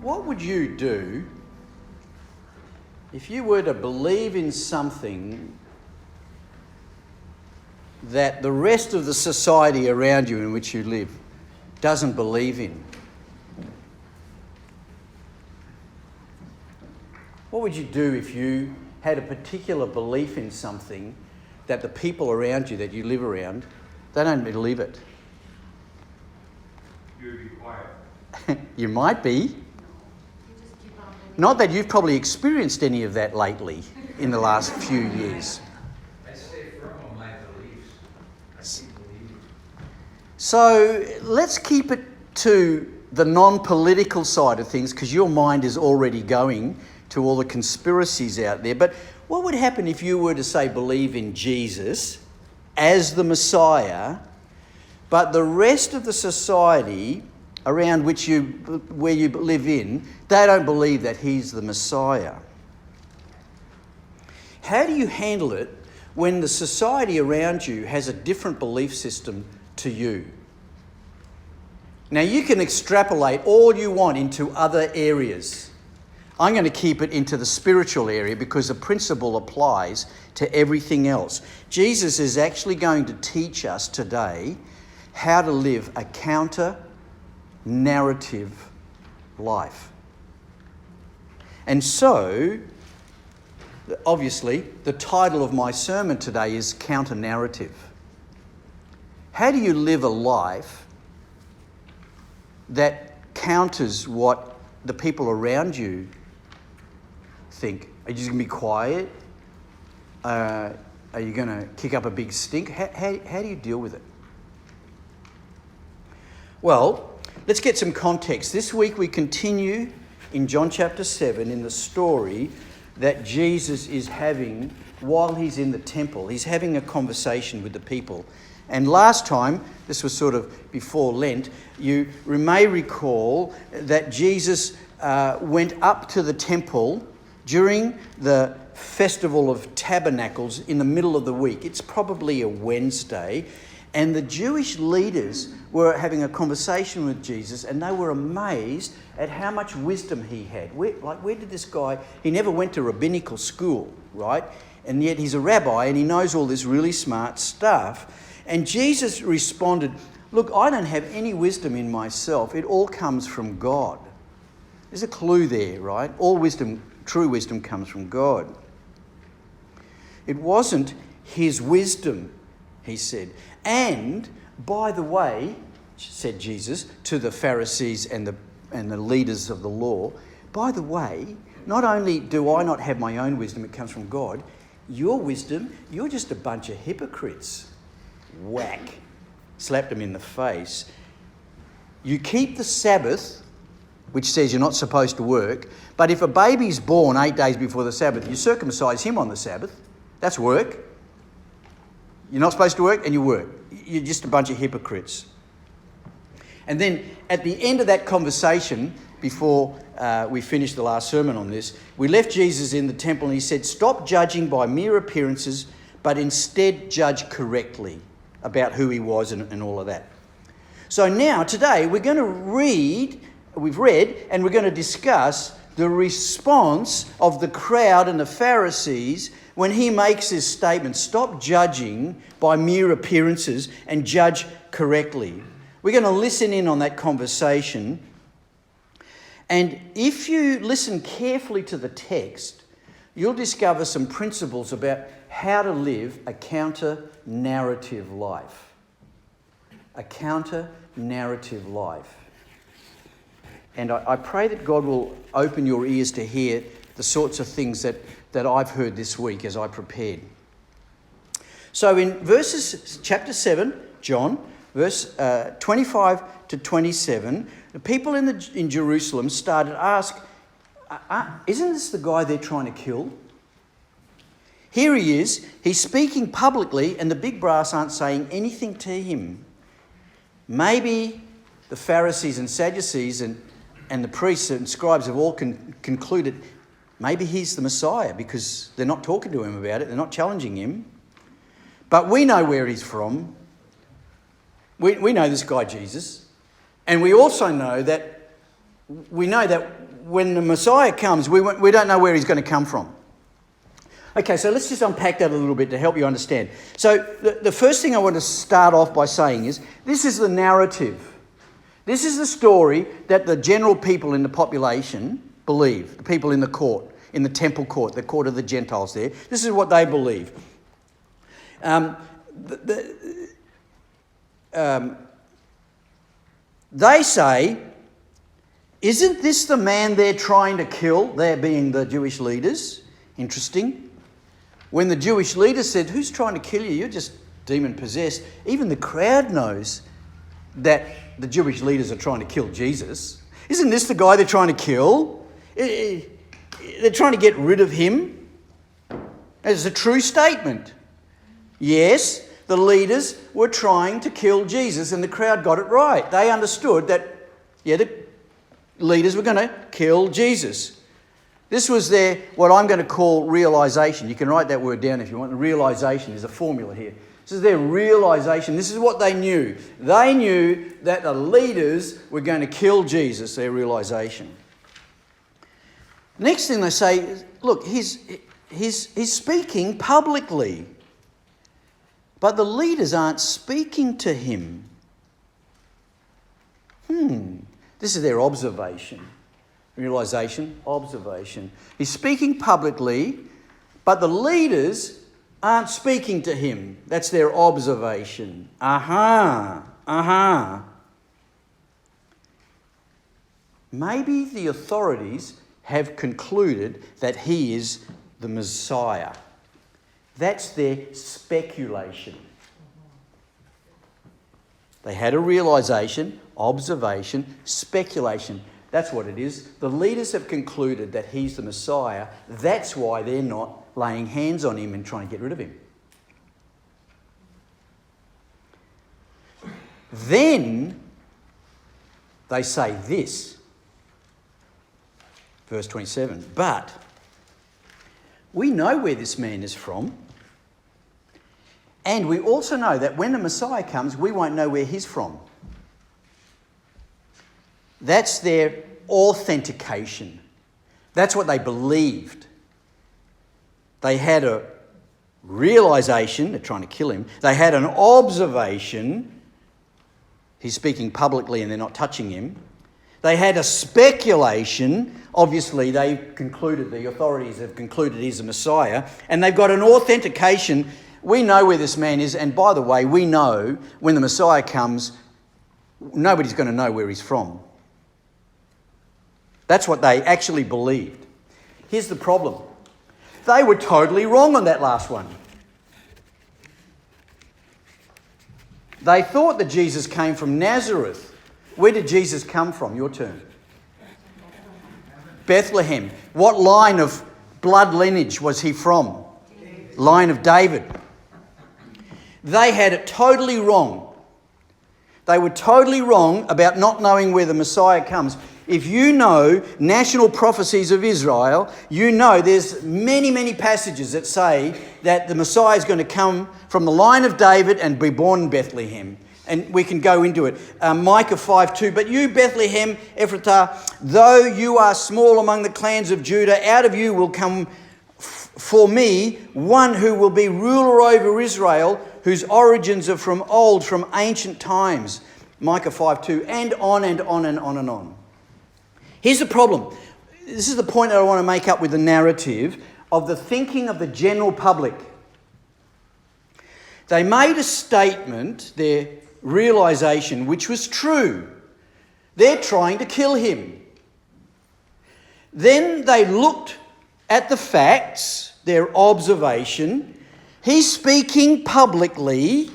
What would you do if you were to believe in something that the rest of the society around you in which you live doesn't believe in? What would you do if you had a particular belief in something that the people around you that you live around, they don't believe it? You would be quiet. You might be. Not that you've probably experienced any of that lately in the last few years. I stay firm on my beliefs. I keep believing. So let's keep it to the non-political side of things, because your mind is already going to all the conspiracies out there. But what would happen if you were to say believe in Jesus as the Messiah, but the rest of the society around where you live in, they don't believe that he's the Messiah? How do you handle it when the society around you has a different belief system to you? Now, you can extrapolate all you want into other areas. I'm going to keep it into the spiritual area because the principle applies to everything else. Jesus is actually going to teach us today how to live a counter-narrative life. And so, obviously, the title of my sermon today is Counter-Narrative. How do you live a life that counters what the people around you think? Are you just going to be quiet? Are you going to kick up a big stink? How do you deal with it? Well, let's get some context. This week we continue in John chapter 7 in the story that Jesus is having while he's in the temple. He's having a conversation with the people. And last time, this was sort of before Lent, you may recall that Jesus went up to the temple during the Festival of Tabernacles in the middle of the week. It's probably a Wednesday. And the Jewish leaders were having a conversation with Jesus, and they were amazed at how much wisdom he had. Where did this guy... He never went to rabbinical school, right? And yet he's a rabbi and he knows all this really smart stuff. And Jesus responded, look, I don't have any wisdom in myself. It all comes from God. There's a clue there, right? All wisdom, true wisdom, comes from God. It wasn't his wisdom, he said. And, by the way, said Jesus to the Pharisees and the leaders of the law, by the way, not only do I not have my own wisdom, it comes from God, your wisdom, you're just a bunch of hypocrites. Whack. Slapped him in the face. You keep the Sabbath, which says you're not supposed to work, but if a baby's born 8 days before the Sabbath, you circumcise him on the Sabbath. That's work. You're not supposed to work and you work. You're just a bunch of hypocrites. And then at the end of that conversation, before we finished the last sermon on this, we left Jesus in the temple and he said, stop judging by mere appearances, but instead judge correctly about who he was and all of that. So now, today, we're going to we've read, and we're going to discuss the response of the crowd and the Pharisees when he makes his statement, stop judging by mere appearances and judge correctly. We're going to listen in on that conversation. And if you listen carefully to the text, you'll discover some principles about how to live a counter-narrative life. A counter-narrative life. And I pray that God will open your ears to hear the sorts of things that I've heard this week as I prepared. So in chapter 7, John, verse 25 to 27, the people in Jerusalem started to ask, isn't this the guy they're trying to kill? Here he is, he's speaking publicly and the big brass aren't saying anything to him. Maybe the Pharisees and Sadducees and the priests and scribes have all concluded maybe he's the Messiah because they're not talking to him about it, they're not challenging him. But we know where he's from. We know this guy Jesus. And we also know that when the Messiah comes, we don't know where he's going to come from. Okay, so let's just unpack that a little bit to help you understand. So the first thing I want to start off by saying is, this is the narrative. This is the story that the general people in the population believe, the people in the court, in the temple court, the court of the Gentiles there. This is what they believe. They say, isn't this the man they're trying to kill? They're being the Jewish leaders. Interesting. When the Jewish leaders said, who's trying to kill you? You're just demon-possessed. Even the crowd knows that the Jewish leaders are trying to kill Jesus. Isn't this the guy they're trying to kill? They're trying to get rid of him. It's a true statement. Yes, the leaders were trying to kill Jesus, and the crowd got it right. They understood that, the leaders were going to kill Jesus. This was their, what I'm going to call realisation. You can write that word down if you want. The realisation is a formula here. This is their realisation. This is what they knew. They knew that the leaders were going to kill Jesus, their realisation. Next thing they say is, look, he's speaking publicly. But the leaders aren't speaking to him. This is their observation. Realisation, observation. He's speaking publicly, but the leaders aren't speaking to him. That's their observation. Maybe the authorities have concluded that he is the Messiah. That's their speculation. They had a realisation, observation, speculation. That's what it is. The leaders have concluded that he's the Messiah. That's why they're not laying hands on him and trying to get rid of him. Then they say this, verse 27, but we know where this man is from, and we also know that when the Messiah comes, we won't know where he's from. That's their authentication. That's what they believed. They had a realisation, they're trying to kill him. They had an observation, he's speaking publicly and they're not touching him. They had a speculation, obviously they concluded, the authorities have concluded he's the Messiah, and they've got an authentication. We know where this man is, and by the way, we know when the Messiah comes, nobody's going to know where he's from. That's what they actually believed. Here's the problem. They were totally wrong on that last one. They thought that Jesus came from Nazareth. Where did Jesus come from? Your turn. Bethlehem. What line of blood lineage was he from? Line of David. They had it totally wrong. They were totally wrong about not knowing where the Messiah comes. If you know national prophecies of Israel, you know there's many, many passages that say that the Messiah is going to come from the line of David and be born in Bethlehem. And we can go into it. Micah 5:2, but you, Bethlehem Ephratah, though you are small among the clans of Judah, out of you will come for me one who will be ruler over Israel, whose origins are from old, from ancient times. Micah 5:2, and on and on and on and on. Here's the problem. This is the point that I want to make up with the narrative of the thinking of the general public. They made a statement, their realisation, which was true. They're trying to kill him. Then they looked at the facts, their observation. He's speaking publicly.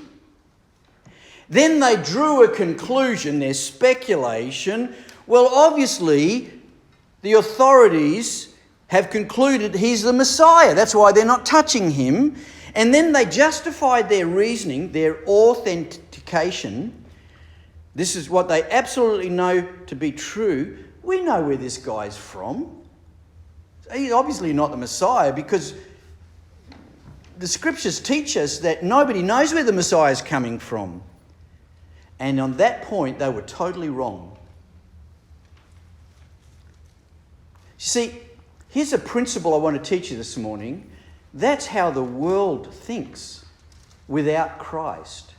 Then they drew a conclusion, their speculation. Well, obviously, the authorities have concluded he's the Messiah. That's why they're not touching him. And then they justified their reasoning, their authentication. This is what they absolutely know to be true. We know where this guy's from. He's obviously not the Messiah, because the scriptures teach us that nobody knows where the Messiah is coming from. And on that point, they were totally wrong. See, here's a principle I want to teach you this morning. That's how the world thinks without Christ.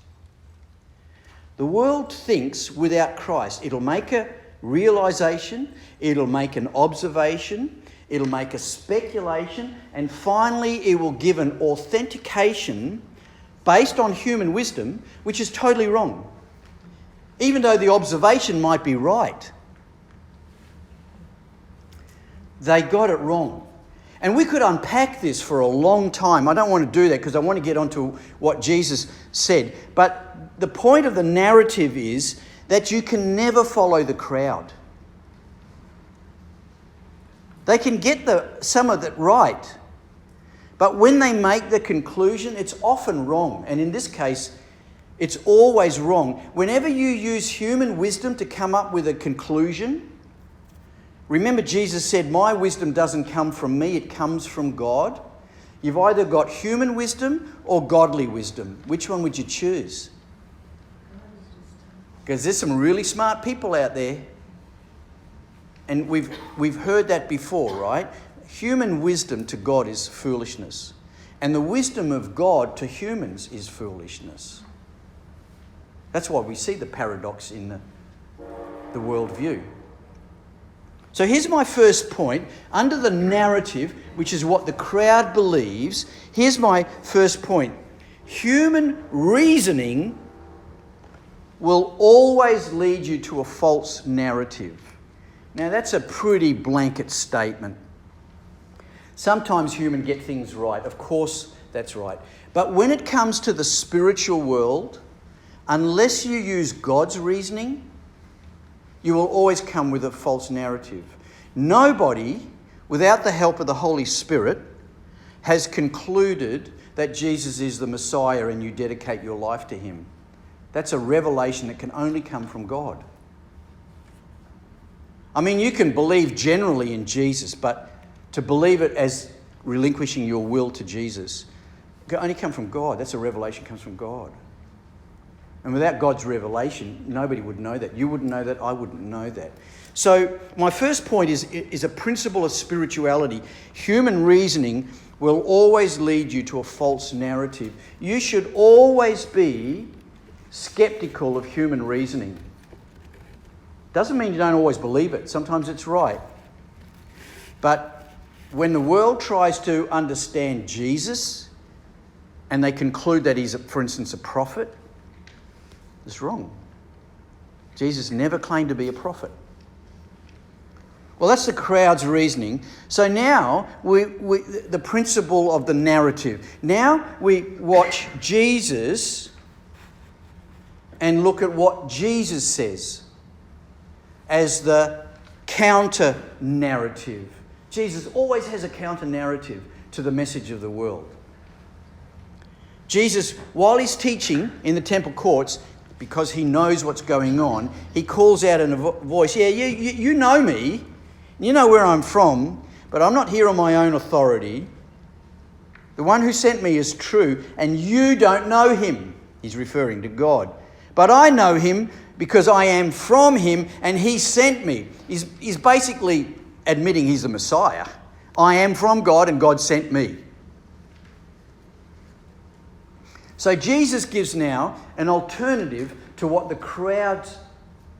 The world thinks without Christ. It'll make a realization, it'll make an observation, it'll make a speculation, and finally it will give an authentication based on human wisdom, which is totally wrong. Even though the observation might be right. They got it wrong. And we could unpack this for a long time. I don't want to do that because I want to get onto what Jesus said. But the point of the narrative is that you can never follow the crowd. They can get some of it right. But when they make the conclusion, it's often wrong. And in this case, it's always wrong. Whenever you use human wisdom to come up with a conclusion, remember Jesus said, my wisdom doesn't come from me, it comes from God. You've either got human wisdom or godly wisdom. Which one would you choose? Because there's some really smart people out there. And we've heard that before, right? Human wisdom to God is foolishness. And the wisdom of God to humans is foolishness. That's why we see the paradox in the worldview. So here's my first point. Under the narrative, which is what the crowd believes, here's my first point. Human reasoning will always lead you to a false narrative. Now that's a pretty blanket statement. Sometimes humans get things right. Of course, that's right. But when it comes to the spiritual world, unless you use God's reasoning, you will always come with a false narrative. Nobody, without the help of the Holy Spirit, has concluded that Jesus is the Messiah and you dedicate your life to him. That's a revelation that can only come from God. I mean, you can believe generally in Jesus, but to believe it as relinquishing your will to Jesus can only come from God. That's a revelation that comes from God. And without God's revelation, nobody would know that. You wouldn't know that. I wouldn't know that. So my first point is a principle of spirituality. Human reasoning will always lead you to a false narrative. You should always be skeptical of human reasoning. Doesn't mean you don't always believe it. Sometimes it's right. But when the world tries to understand Jesus and they conclude that he's, for instance, a prophet, it's wrong. Jesus never claimed to be a prophet. Well, that's the crowd's reasoning. So now, the principle of the narrative. Now we watch Jesus and look at what Jesus says as the counter-narrative. Jesus always has a counter-narrative to the message of the world. Jesus, while he's teaching in the temple courts, because he knows what's going on, he calls out in a voice, yeah, you know me, you know where I'm from, but I'm not here on my own authority. The one who sent me is true, and you don't know him. He's referring to God. But I know him because I am from him, and he sent me. He's basically admitting he's the Messiah. I am from God, and God sent me. So Jesus gives now an alternative to what the crowd's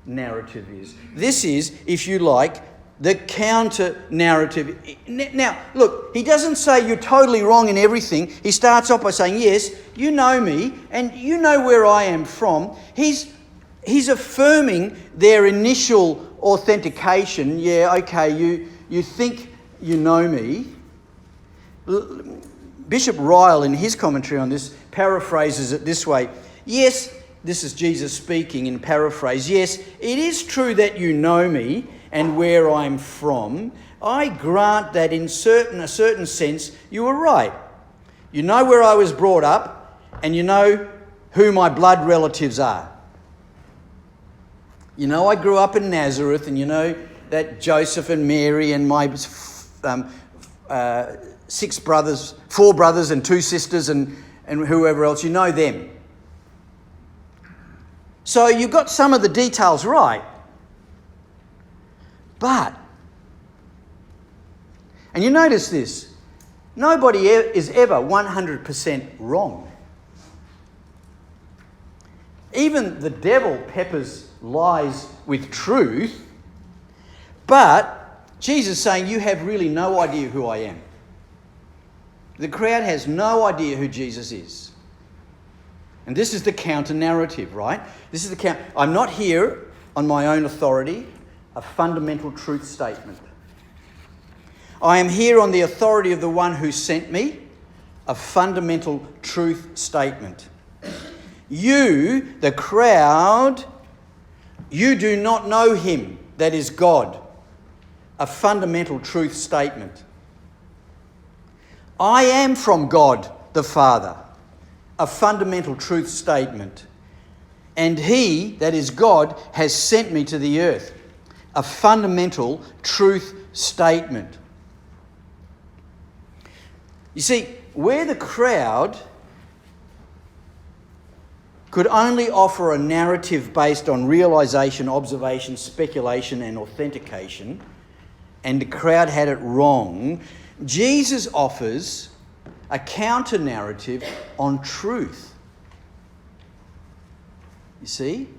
narrative is. This is, if you like, the counter-narrative. Now, look, he doesn't say you're totally wrong in everything. He starts off by saying, yes, you know me, and you know where I am from. He's affirming their initial authentication. Yeah, okay, you think you know me. Bishop Ryle, in his commentary on this, paraphrases it this way. Yes, this is Jesus speaking in paraphrase. Yes, it is true that you know me and where I'm from. I grant that in a certain sense you were right. You know where I was brought up and you know who my blood relatives are. You know I grew up in Nazareth, and you know that Joseph and Mary and my 4 brothers and 2 sisters and whoever else, you know them. So you got some of the details right. But And you notice this, nobody is ever 100% wrong. Even the devil peppers lies with truth, but Jesus is saying, you have really no idea who I am. The crowd has no idea who Jesus is. And this is the counter-narrative, right? This is the I'm not here on my own authority, a fundamental truth statement. I am here on the authority of the one who sent me, a fundamental truth statement. You, the crowd, you do not know him, that is God, a fundamental truth statement. I am from God the Father, a fundamental truth statement. And he, that is God, has sent me to the earth, a fundamental truth statement. You see, where the crowd could only offer a narrative based on realisation, observation, speculation and authentication, and the crowd had it wrong, Jesus offers a counter-narrative on truth. You see?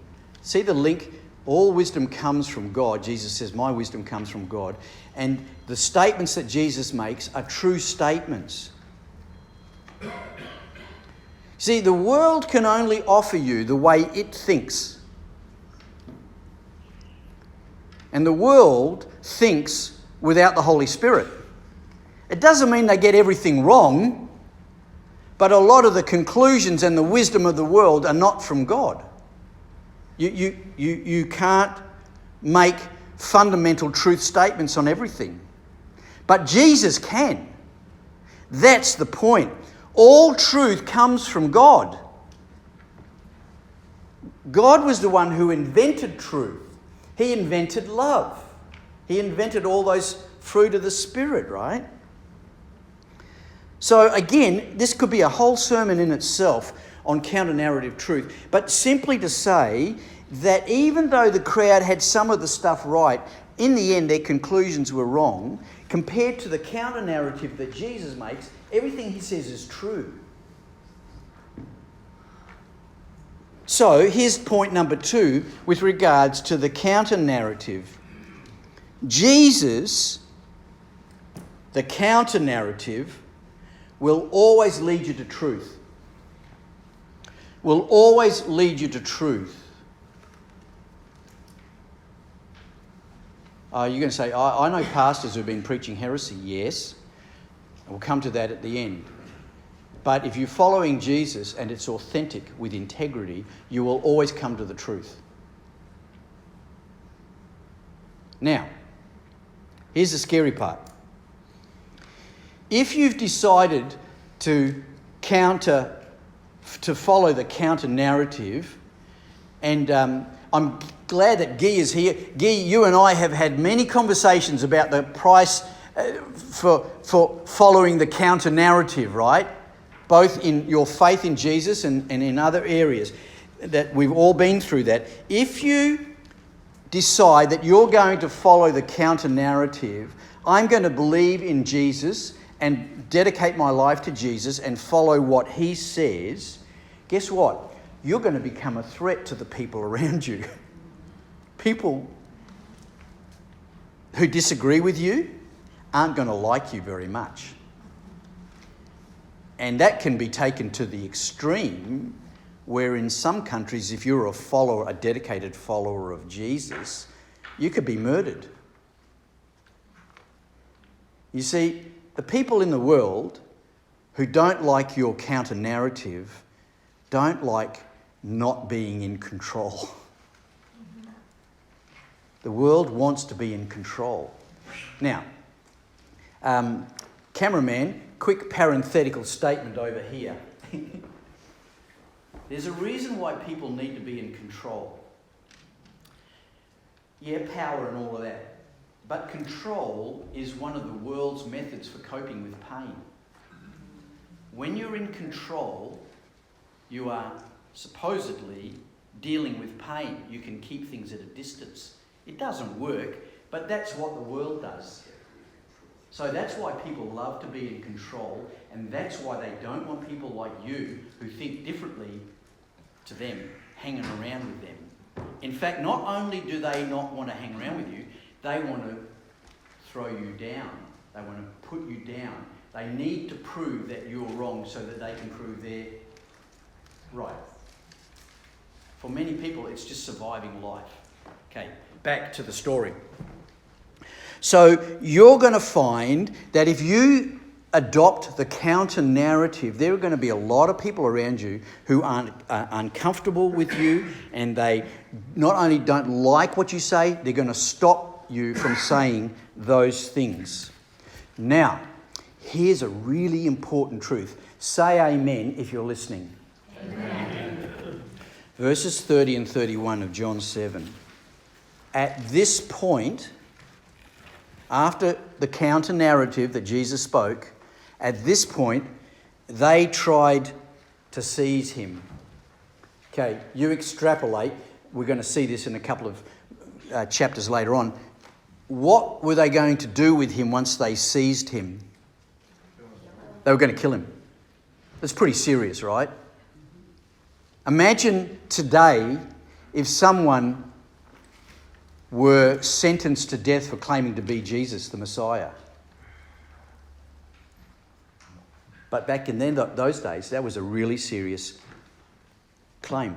See the link? All wisdom comes from God. Jesus says, my wisdom comes from God. And the statements that Jesus makes are true statements. See, the world can only offer you the way it thinks. And the world thinks without the Holy Spirit. It doesn't mean they get everything wrong, but a lot of the conclusions and the wisdom of the world are not from God. You can't make fundamental truth statements on everything. But Jesus can. That's the point. All truth comes from God. God was the one who invented truth. He invented love. He invented all those fruit of the Spirit, right? So again, this could be a whole sermon in itself on counter-narrative truth. But simply to say that even though the crowd had some of the stuff right, in the end their conclusions were wrong, compared to the counter-narrative that Jesus makes, everything he says is true. So here's point number 2 with regards to the counter-narrative. Jesus, the counter-narrative, will always lead you to truth. Will always lead you to truth. You're going to say, I know pastors who've been preaching heresy. Yes. We'll come to that at the end. But if you're following Jesus and it's authentic with integrity, you will always come to the truth. Now, here's the scary part. If you've decided to follow the counter-narrative, and I'm glad that Guy is here. Guy, you and I have had many conversations about the price for following the counter-narrative, right? Both in your faith in Jesus and in other areas. That we've all been through that. If you decide that you're going to follow the counter-narrative, I'm going to believe in Jesus and dedicate my life to Jesus and follow what he says, guess what? You're going to become a threat to the people around you. People who disagree with you aren't going to like you very much. And that can be taken to the extreme, where in some countries, if you're a dedicated follower of Jesus, you could be murdered. You see, the people in the world who don't like your counter-narrative don't like not being in control. The world wants to be in control. Now, cameraman, quick parenthetical statement over here. There's a reason why people need to be in control. Yeah, power and all of that. But control is one of the world's methods for coping with pain. When you're in control, you are supposedly dealing with pain. You can keep things at a distance. It doesn't work, but that's what the world does. So that's why people love to be in control, and that's why they don't want people like you who think differently to them hanging around with them. In fact, not only do they not want to hang around with you, they want to throw you down. They want to put you down. They need to prove that you're wrong so that they can prove they're right. For many people, it's just surviving life. Okay, back to the story. So you're going to find that if you adopt the counter-narrative, there are going to be a lot of people around you who aren't uncomfortable with you, and they not only don't like what you say, they're going to stop you from saying those things. Now, here's a really important truth. Say amen if you're listening. Amen. Verses 30 and 31 of John 7. At this point, after the counter-narrative that Jesus spoke, at this point, they tried to seize him. Okay, you extrapolate. We're going to see this in a couple of chapters later on. What were they going to do with him once they seized him? They were going to kill him. That's pretty serious, right? Imagine today if someone were sentenced to death for claiming to be Jesus, the Messiah. But back in those days, that was a really serious claim.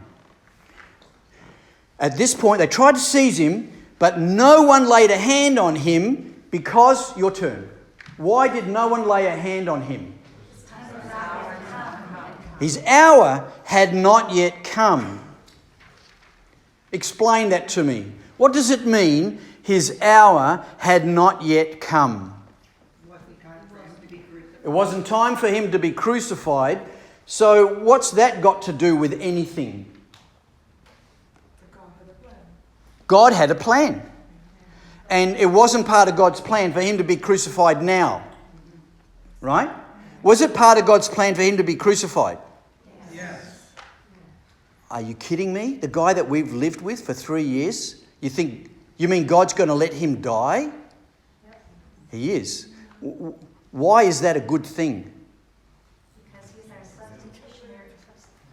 At this point, they tried to seize him, but no one laid a hand on him because, your turn. Why did no one lay a hand on him? His hour had not yet come. Explain that to me. What does it mean, his hour had not yet come? It wasn't time for him to be crucified. So what's that got to do with anything? God had a plan. And it wasn't part of God's plan for him to be crucified now. Right? Was it part of God's plan for him to be crucified? Yes. Are you kidding me? The guy that we've lived with for 3 years, you mean God's going to let him die? He is. Why is that a good thing? Because he's our substitutionary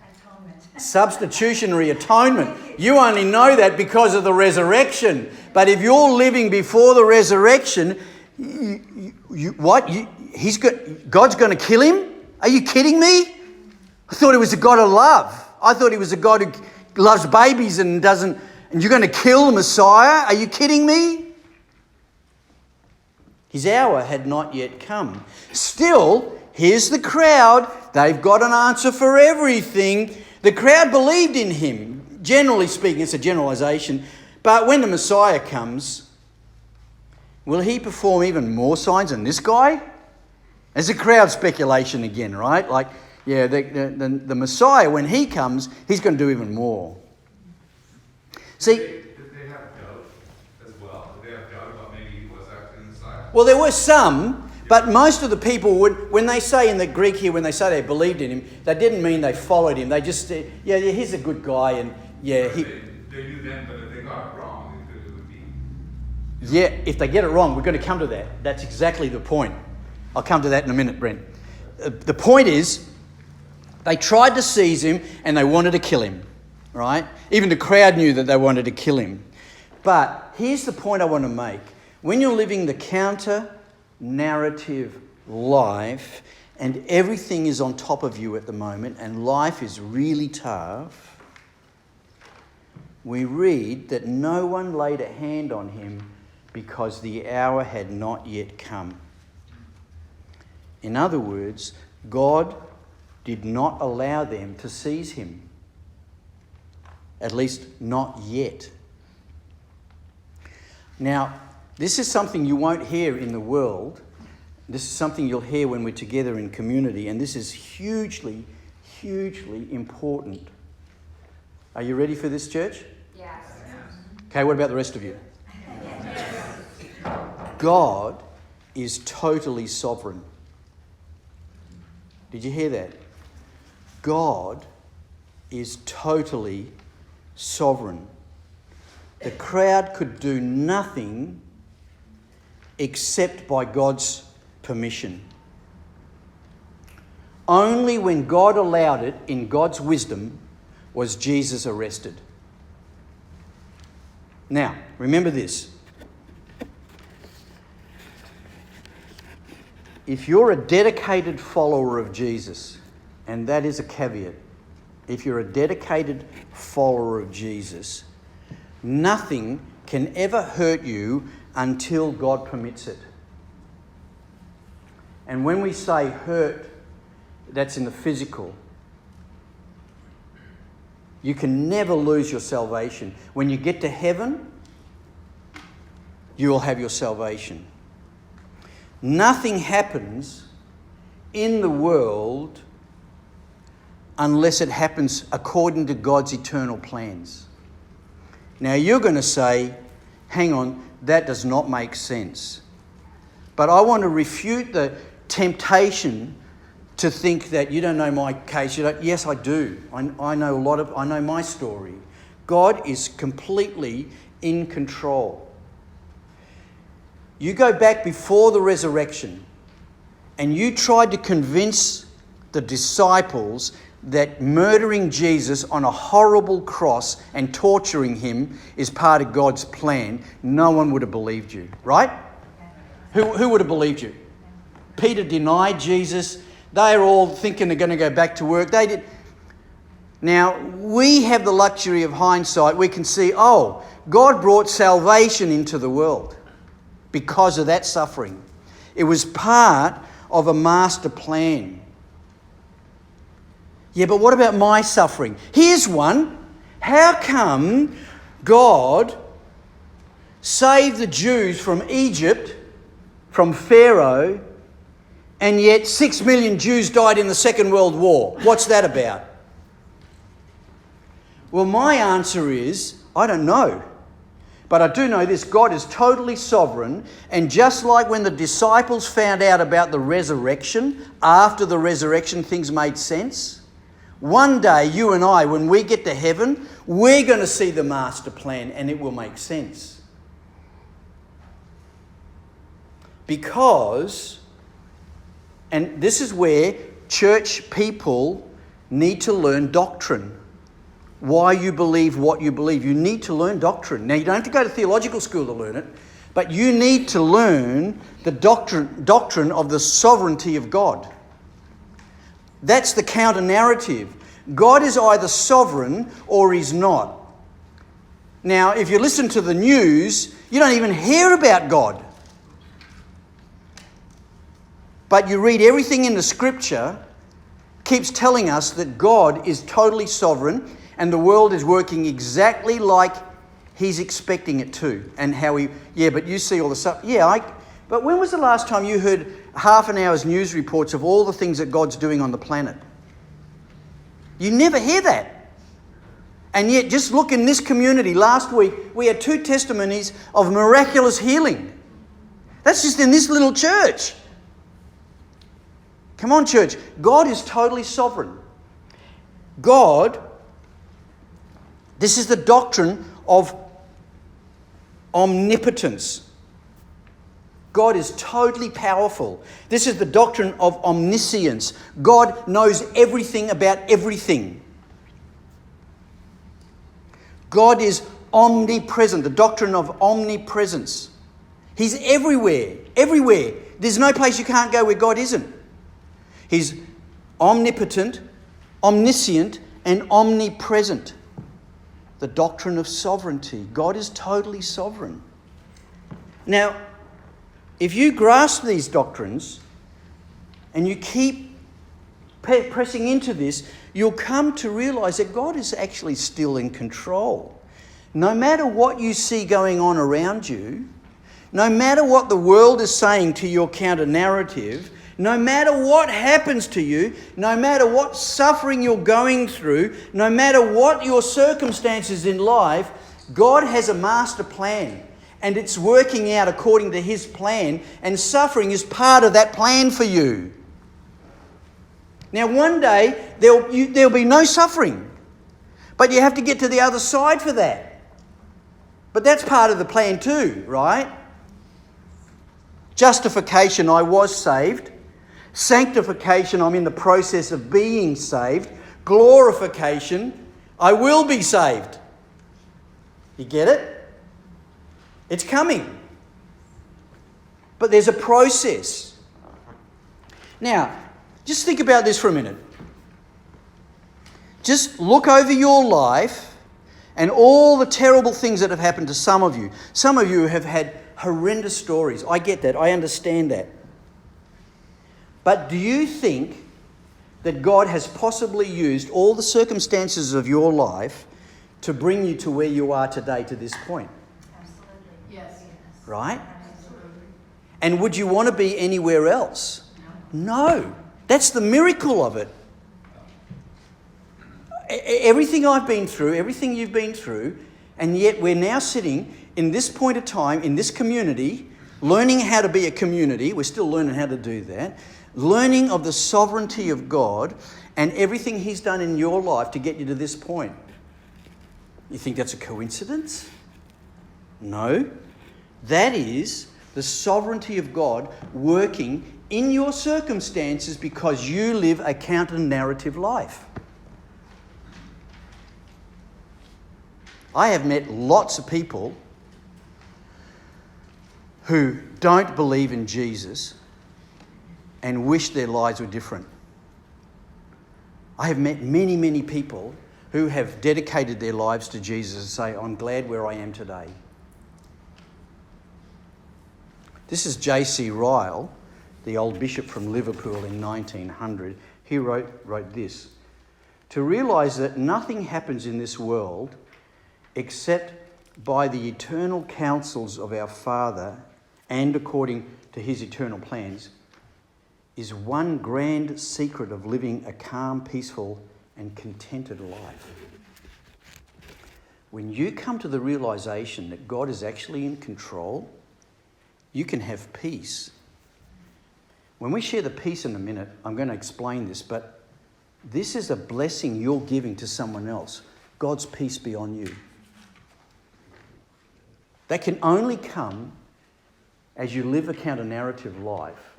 atonement. Substitutionary atonement. You only know that because of the resurrection. But if you're living before the resurrection, God's going to kill him? Are you kidding me? I thought he was a God of love. I thought he was a God who loves babies and doesn't... And you're going to kill the Messiah? Are you kidding me? His hour had not yet come. Still, here's the crowd. They've got an answer for everything. The crowd believed in him. Generally speaking, it's a generalisation. But when the Messiah comes, will he perform even more signs than this guy? It's a crowd speculation again, right? Like, yeah, the Messiah, when he comes, he's going to do even more. See, Did they have doubt as well? Did they have doubt about maybe he was actually the Messiah? well, there were some, but most of the people would, when they say in the Greek here, when they say they believed in him, that didn't mean they followed him. They just said, yeah, he's a good guy, and yeah, They knew then, but if they got it wrong, it would be... yeah, if they get it wrong, we're going to come to that. That's exactly the point. I'll come to that in a minute, Brent. The point is, they tried to seize him and they wanted to kill him, right? Even the crowd knew that they wanted to kill him. But here's the point I want to make. When you're living the counter-narrative life and everything is on top of you at the moment and life is really tough, we read that no one laid a hand on him because the hour had not yet come. In other words, God did not allow them to seize him. At least not yet. Now, this is something you won't hear in the world. This is something you'll hear when we're together in community, and this is hugely, hugely important. Are you ready for this, church? Yes. Okay, what about the rest of you? God is totally sovereign. Did you hear that? God is totally sovereign. The crowd could do nothing except by God's permission. Only when God allowed it in God's wisdom was Jesus arrested. Now, remember this. If you're a dedicated follower of Jesus, and that is a caveat, if you're a dedicated follower of Jesus, nothing can ever hurt you until God permits it. And when we say hurt, that's in the physical. You can never lose your salvation. When you get to heaven, you will have your salvation. Nothing happens in the world unless it happens according to God's eternal plans. Now you're going to say, hang on, that does not make sense. But I want to refute the temptation to think that you don't know my case. Yes, I do. I know my story. God is completely in control. You go back before the resurrection and you tried to convince the disciples that murdering Jesus on a horrible cross and torturing him is part of God's plan, no one would have believed you, right? Who would have believed you? Peter denied Jesus. They're all thinking they're going to go back to work. They did. Now, we have the luxury of hindsight. We can see, God brought salvation into the world because of that suffering. It was part of a master plan. Yeah, but what about my suffering? Here's one. How come God saved the Jews from Egypt, from Pharaoh, and yet 6 million Jews died in the Second World War? What's that about? Well, my answer is, I don't know. But I do know this, God is totally sovereign, and just like when the disciples found out about the resurrection, after the resurrection things made sense, one day you and I, when we get to heaven, we're going to see the master plan and it will make sense. Because, and this is where church people need to learn doctrine. Why you believe what you believe. You need to learn doctrine. Now, you don't have to go to theological school to learn it, but you need to learn the doctrine of the sovereignty of God. That's the counter-narrative. God is either sovereign or he's not. Now, if you listen to the news, you don't even hear about God. But you read everything in the Scripture, keeps telling us that God is totally sovereign and the world is working exactly like he's expecting it to. And how but you see all the stuff. But when was the last time you heard half an hour's news reports of all the things that God's doing on the planet? You never hear that. And yet, just look in this community. Last week, we had 2 testimonies of miraculous healing. That's just in this little church. Come on, church. God is totally sovereign. This is the doctrine of omnipotence. God is totally powerful. This is the doctrine of omniscience. God knows everything about everything. God is omnipresent, the doctrine of omnipresence. He's everywhere, everywhere. There's no place you can't go where God isn't. He's omnipotent, omniscient, and omnipresent. The doctrine of sovereignty. God is totally sovereign. Now, if you grasp these doctrines and you keep pressing into this, you'll come to realise that God is actually still in control. No matter what you see going on around you, no matter what the world is saying to your counter-narrative, no matter what happens to you, no matter what suffering you're going through, no matter what your circumstances in life, God has a master plan. And it's working out according to his plan, and suffering is part of that plan for you. Now, one day, there'll be no suffering. But you have to get to the other side for that. But that's part of the plan too, right? Justification, I was saved. Sanctification, I'm in the process of being saved. Glorification, I will be saved. You get it? It's coming. But there's a process. Now, just think about this for a minute. Just look over your life and all the terrible things that have happened to some of you. Some of you have had horrendous stories. I get that. I understand that. But do you think that God has possibly used all the circumstances of your life to bring you to where you are today, to this point? Absolutely. Yes. Right? Absolutely. And would you want to be anywhere else? No. That's the miracle of it. Everything I've been through, everything you've been through, and yet we're now sitting in this point of time, in this community, learning how to be a community. We're still learning how to do that. Learning of the sovereignty of God and everything He's done in your life to get you to this point. You think that's a coincidence? No. That is the sovereignty of God working in your circumstances because you live a counter-narrative life. I have met lots of people who don't believe in Jesus and wish their lives were different. I have met many, many people who have dedicated their lives to Jesus and say, I'm glad where I am today. This is J.C. Ryle, the old bishop from Liverpool in 1900. He wrote this: to realise that nothing happens in this world except by the eternal counsels of our Father and according to His eternal plans is one grand secret of living a calm, peaceful and contented life. When you come to the realisation that God is actually in control, you can have peace. When we share the peace in a minute, I'm going to explain this, but this is a blessing you're giving to someone else. God's peace be on you. That can only come as you live a counter-narrative life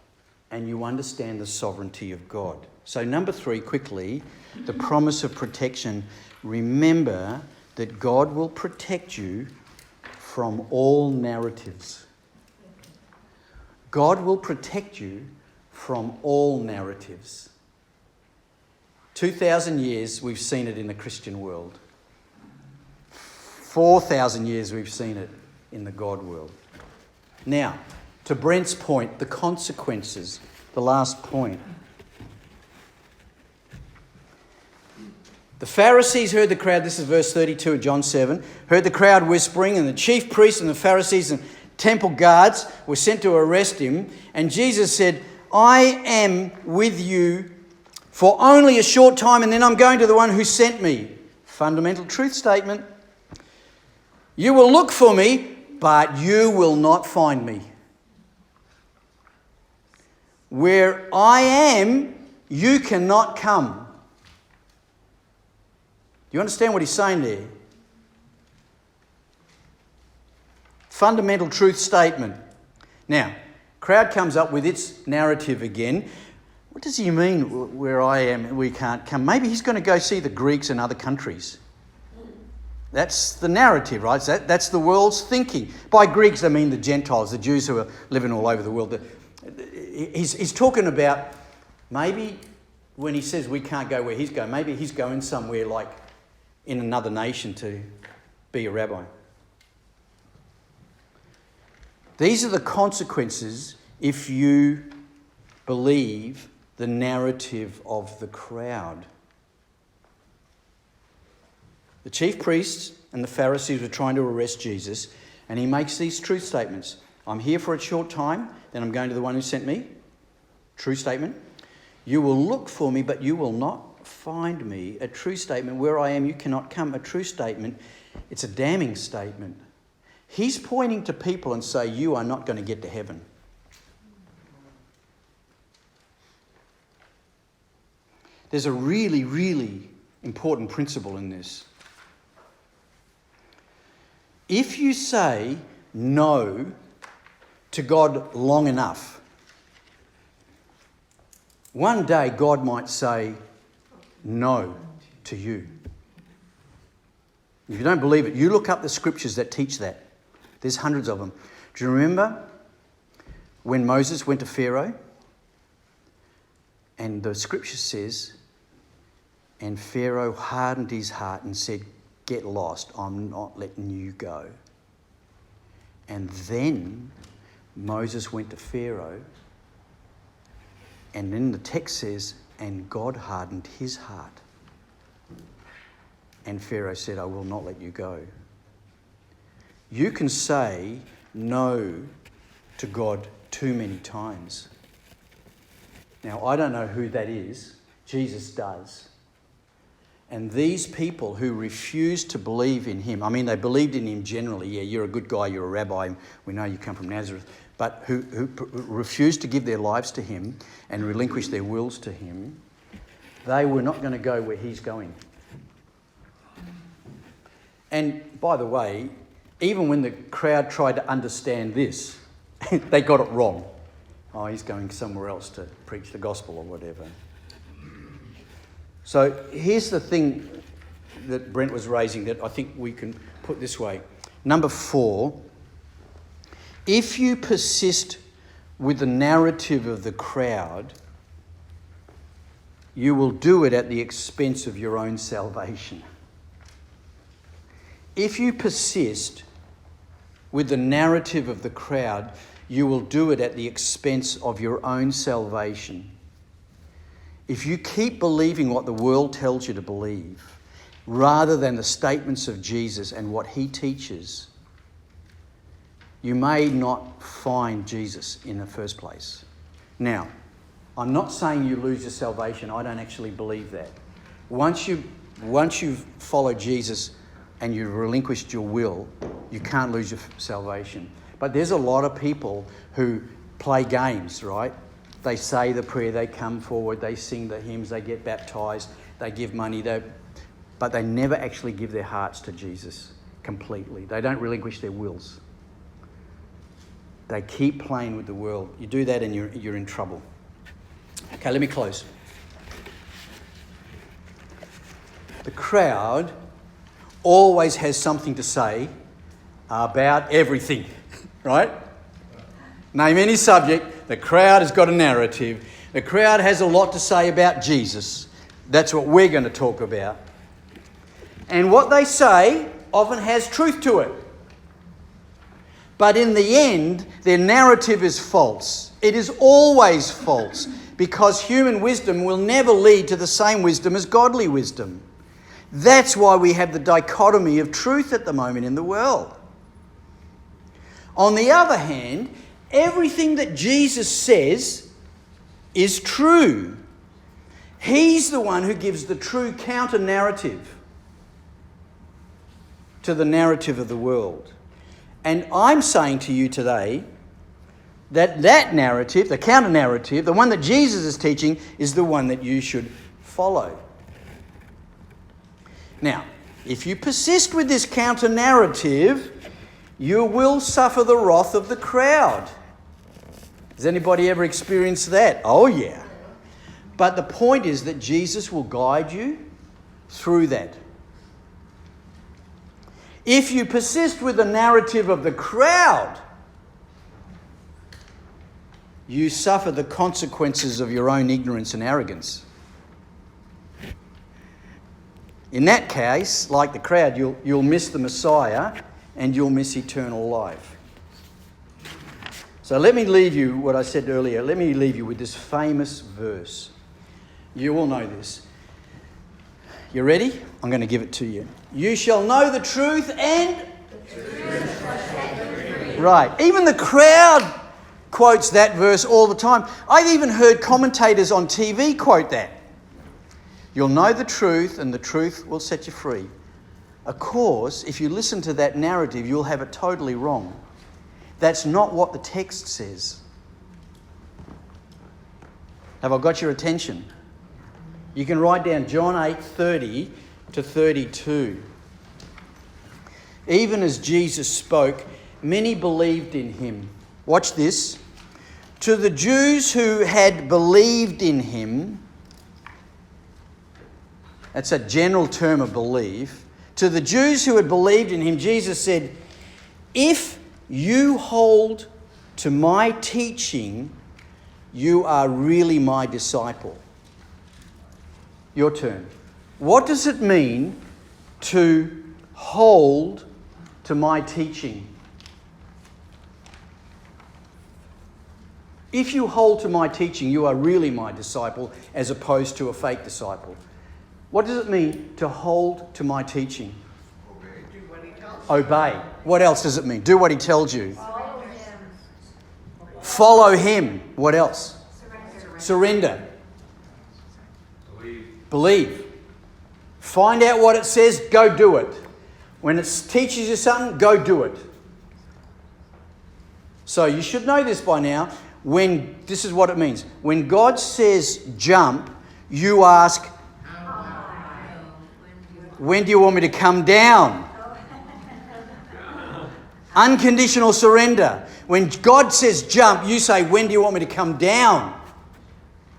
and you understand the sovereignty of God. So number 3, quickly, the promise of protection. Remember that God will protect you from all narratives. God will protect you from all narratives. 2,000 years we've seen it in the Christian world. 4,000 years we've seen it in the God world. Now, to Brent's point, the consequences, the last point. The Pharisees heard the crowd, this is verse 32 of John 7, heard the crowd whispering, and the chief priests and the Pharisees and temple guards were sent to arrest him. And Jesus said, I am with you for only a short time, and then I'm going to the one who sent me. Fundamental truth statement. You will look for me, but you will not find me. Where I am, you cannot come. Do you understand what he's saying there? Fundamental truth statement. Now, crowd comes up with its narrative again. What does he mean, where I am, we can't come? Maybe he's going to go see the Greeks and other countries. That's the narrative, right? That's the world's thinking. By Greeks, I mean the Gentiles, the Jews who are living all over the world. He's talking about maybe when he says we can't go where he's going, maybe he's going somewhere like in another nation to be a rabbi. These are the consequences if you believe the narrative of the crowd. The chief priests and the Pharisees were trying to arrest Jesus, and he makes these truth statements. I'm here for a short time, then I'm going to the one who sent me. True statement. You will look for me, but you will not find me. A true statement. Where I am, you cannot come. A true statement. It's a damning statement. He's pointing to people and say, you are not going to get to heaven. There's a really, really important principle in this. If you say no to God long enough, one day God might say no to you. If you don't believe it, you look up the scriptures that teach that. There's hundreds of them. Do you remember when Moses went to Pharaoh? And the scripture says, and Pharaoh hardened his heart and said, get lost, I'm not letting you go. And then Moses went to Pharaoh, and then the text says, and God hardened his heart. And Pharaoh said, I will not let you go. You can say no to God too many times. Now, I don't know who that is. Jesus does. And these people who refuse to believe in him, I mean, they believed in him generally. Yeah, you're a good guy, you're a rabbi, we know you come from Nazareth. But who refused to give their lives to him and relinquish their wills to him, they were not going to go where he's going. And by the way, even when the crowd tried to understand this, they got it wrong. Oh, he's going somewhere else to preach the gospel or whatever. So here's the thing that Brent was raising that I think we can put this way. Number 4, if you persist with the narrative of the crowd, you will do it at the expense of your own salvation. If you persist with the narrative of the crowd, you will do it at the expense of your own salvation. If you keep believing what the world tells you to believe, rather than the statements of Jesus and what he teaches, you may not find Jesus in the first place. Now, I'm not saying you lose your salvation. I don't actually believe that. Once you've followed Jesus and you've relinquished your will, you can't lose your salvation. But there's a lot of people who play games, right? They say the prayer, they come forward, they sing the hymns, they get baptised, they give money, but they never actually give their hearts to Jesus completely. They don't relinquish their wills. They keep playing with the world. You do that and you're in trouble. Okay, let me close. The crowd always has something to say about everything, right? Name any subject, the crowd has got a narrative. The crowd has a lot to say about Jesus. That's what we're going to talk about. And what they say often has truth to it. But in the end, their narrative is false. It is always false, because human wisdom will never lead to the same wisdom as godly wisdom. That's why we have the dichotomy of truth at the moment in the world. On the other hand, everything that Jesus says is true. He's the one who gives the true counter-narrative to the narrative of the world. And I'm saying to you today that narrative, the counter-narrative, the one that Jesus is teaching, is the one that you should follow. Now, if you persist with this counter-narrative, you will suffer the wrath of the crowd. Has anybody ever experienced that? Oh, yeah. But the point is that Jesus will guide you through that. If you persist with the narrative of the crowd, you suffer the consequences of your own ignorance and arrogance. In that case, like the crowd, you'll miss the Messiah and you'll miss eternal life. So let me leave you, what I said earlier, let me leave you with this famous verse. You all know this. You ready? I'm going to give it to you. You shall know the truth and... Right. Even the crowd quotes that verse all the time. I've even heard commentators on TV quote that. You'll know the truth and the truth will set you free. Of course, if you listen to that narrative, you'll have it totally wrong. That's not what the text says. Have I got your attention? You can write down John 8:30 to 32. Even as Jesus spoke, many believed in him. Watch this. To the Jews who had believed in him, that's a general term of belief. To the Jews who had believed in him, Jesus said, if you hold to my teaching, you are really my disciple. Your turn. What does it mean to hold to my teaching? If you hold to my teaching, you are really my disciple as opposed to a fake disciple. What does it mean to hold to my teaching? Obey. What else does it mean? Do what he tells you. Follow him. What else? Surrender. Believe. Find out what it says, go do it. When it teaches you something, go do it. So you should know this by now. This is what it means. When God says jump, you ask, when do you want me to come down? Unconditional surrender. When God says jump, you say, when do you want me to come down?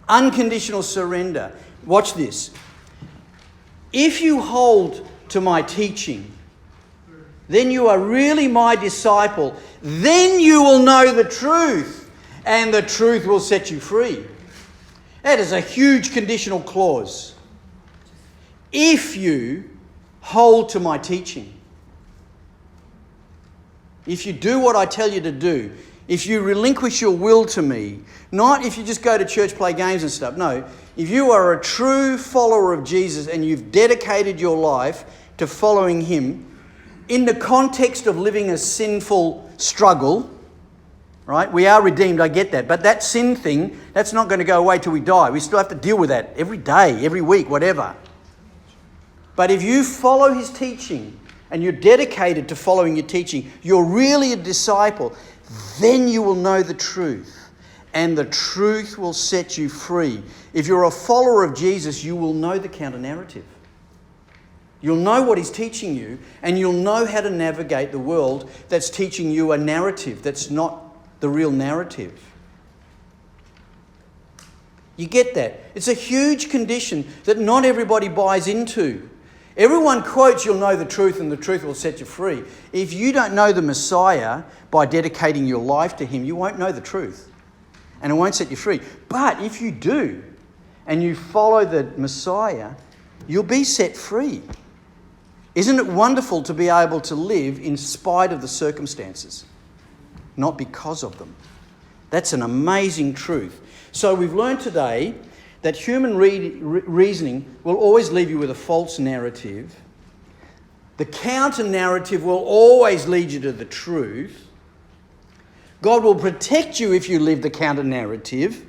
Unconditional surrender. Watch this. If you hold to my teaching, then you are really my disciple. Then you will know the truth, and the truth will set you free. That is a huge conditional clause. If you hold to my teaching, if you do what I tell you to do, if you relinquish your will to me, not if you just go to church, play games and stuff. No, if you are a true follower of Jesus and you've dedicated your life to following him in the context of living a sinful struggle, right? We are redeemed, I get that. But that sin thing, that's not going to go away till we die. We still have to deal with that every day, every week, whatever. But if you follow his teaching and you're dedicated to following your teaching, you're really a disciple, then you will know the truth, and the truth will set you free. If you're a follower of Jesus, you will know the counter-narrative. You'll know what he's teaching you, and you'll know how to navigate the world that's teaching you a narrative that's not the real narrative. You get that? It's a huge condition that not everybody buys into. Everyone quotes, you'll know the truth and the truth will set you free. If you don't know the Messiah by dedicating your life to him, you won't know the truth and it won't set you free. But if you do and you follow the Messiah, you'll be set free. Isn't it wonderful to be able to live in spite of the circumstances, not because of them? That's an amazing truth. So we've learned today that human reasoning will always leave you with a false narrative. The counter-narrative will always lead you to the truth. God will protect you if you live the counter-narrative.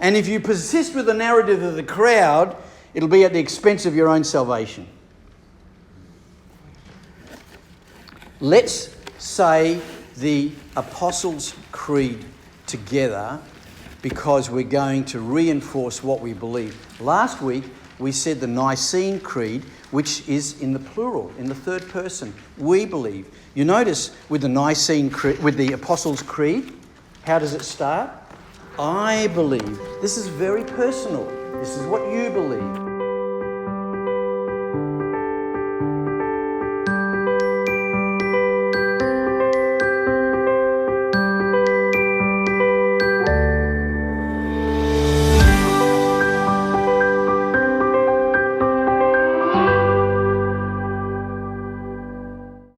And if you persist with the narrative of the crowd, it'll be at the expense of your own salvation. Let's say the Apostles' Creed together, because we're going to reinforce what we believe. Last week, we said the Nicene Creed, which is in the plural, in the third person. We believe. You notice with the Nicene Creed, with the Apostles' Creed, how does it start? I believe. This is very personal. This is what you believe.